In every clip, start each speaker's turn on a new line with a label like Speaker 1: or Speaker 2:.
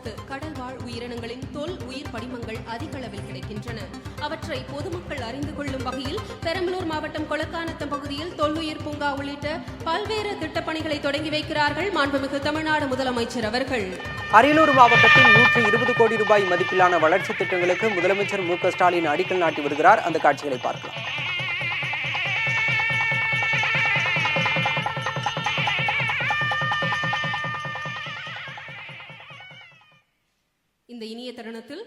Speaker 1: சத்து கடல்வாழ் உயிரினங்களின் தொல் உயிர் படிமங்கள் அதிக அளவில் கிடைக்கின்றன. அவற்றை பொதுமக்கள் அறிந்து கொள்ளும் வகையில் பெரம்பலூர் மாவட்டம் கொளக்காநத்தம் பகுதியில் தொல்லுயிர் பூங்கா உள்ளிட்ட பல்வேறு திட்டப்பணிகளை தொடங்கி வைக்கிறார்கள் மாண்புமிகு தமிழ்நாடு முதலமைச்சர் அவர்கள்.
Speaker 2: அரியலூர் மாவட்டத்தில் 120 கோடி ரூபாய் மதிப்பிலான வளர்ச்சி திட்டங்களுக்கு முதலமைச்சர் மு.க. ஸ்டாலின் அடிக்கல் நாட்டி வருகிறார். அந்த காட்சிகளை பார்க்கலாம்.
Speaker 1: இந்த இனிய தருணத்தில்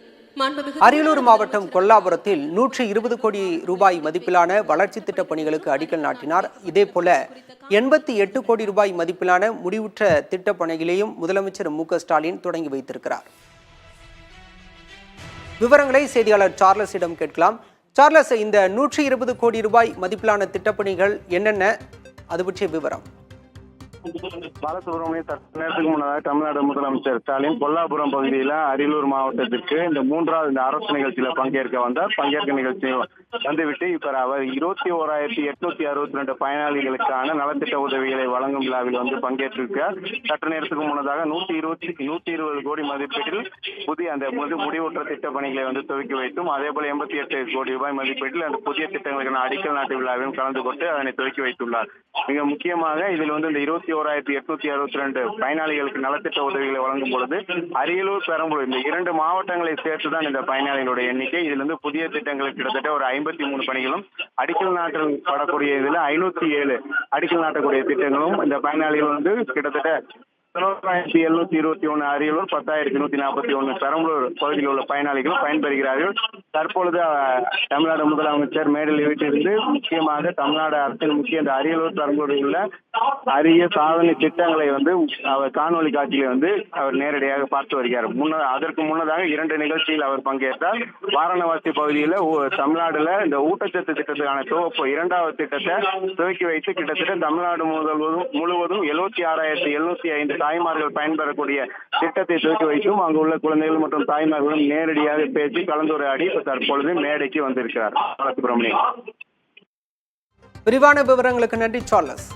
Speaker 2: அரியலூர் மாவட்டம் கொல்லாபுரத்தில் 120 கோடி ரூபாய் மதிப்பிலான வளர்ச்சி திட்ட பணிகளுக்கு அடிக்கல் நாட்டினார். இதேபோல 88 கோடி ரூபாய் மதிப்பிலான முடிவுற்ற திட்ட பணிகளையும் முதலமைச்சர் மு.க. ஸ்டாலின் தொடங்கி வைத்திருக்கிறார். விவரங்களை செய்தியாளர் சார்லஸிடம் கேட்கலாம். சார்லஸ், இந்த 120 கோடி ரூபாய் மதிப்பிலான திட்டப்பணிகள் என்னென்ன, அது பற்றிய விவரம்?
Speaker 3: பாலசுப்ரமணியம் நேரத்துக்கு முன்னதாக தமிழ்நாடு முதலமைச்சர் ஸ்டாலின் கொல்லாபுரம் பகுதியில் அரியலூர் மாவட்டத்திற்கு இந்த மூன்றாவது இந்த அரசு நிகழ்ச்சியில பங்கேற்க நிகழ்ச்சி வந்துவிட்டு இப்ப அவர் 21,862 பயனாளிகளுக்கான நலத்திட்ட உதவிகளை வழங்கும் விழாவில் பங்கேற்றிருக்கிறார். சற்று நேரத்துக்கு முன்னதாக 120 கோடி மதிப்பீட்டில் புதிய அந்த முடிவுற்ற திட்ட பணிகளை துவக்கி வைத்தும், அதே போல 88 கோடி ரூபாய் மதிப்பீட்டில் அந்த புதிய திட்டங்களுக்கான அடிக்கல் நாட்டு விழாவிலும் கலந்து கொண்டு அதனை துவக்கி வைத்துள்ளார். மிக முக்கியமாக இதில் இந்த 21,862 பயனாளிகளுக்கு நலத்திட்ட உதவிகளை வழங்கும் பொழுது அரியலூர், பெரம்பலூர் இந்த 2 மாவட்டங்களை சேர்த்துதான் இந்த பயனாளிகளுடைய எண்ணிக்கை. இதுல புதிய திட்டங்களுக்கு கிட்டத்தட்ட ஒரு 53 பணிகளும் அடிக்கல் நாட்டில் படக்கூடிய இதுல 507 அடிக்கல் நாட்டக்கூடிய திட்டங்களும் இந்த பயனாளிகள் கிட்டத்தட்ட 11,721 அரியலூர், 10,141 பெரம்பலூர் பகுதியில் உள்ள பயனாளிகள் பயன்பெறுகிறார்கள். தற்பொழுது தமிழ்நாடு முதலமைச்சர் மேடையில் வீட்டிலிருந்து முக்கியமாக தமிழ்நாடு அரசின் முக்கிய இந்த அரியலூர், பெரம்பலூரில் உள்ள அரிய சாதனை திட்டங்களை அவர் காணொலி காட்சியில அவர் நேரடியாக பார்த்து வருகிறார். அதற்கு முன்னதாக 2 நிகழ்ச்சியில் அவர் பங்கேற்றார். வாரணாசி பகுதியில் தமிழ்நாடுல இந்த ஊட்டச்சத்து திட்டத்துக்கான துவப்பு 2வது திட்டத்தை துவக்கி வைத்து கிட்டத்தட்ட தமிழ்நாடு முழுவதும் 76,705 தாய்மார்கள் பயன்பெறக்கூடிய திட்டத்தை துவக்கி வைத்தும் அங்கு உள்ள குழந்தைகள் மற்றும் தாய்மார்களும் நேரடியாக பேசி கலந்துரையாடி தற்பொழுது மேடைக்கு வந்திருக்கிறார். பாலசுப்ரமணியம்.
Speaker 2: விரிவான விவரங்களுக்கு நன்றி சார்லஸ்.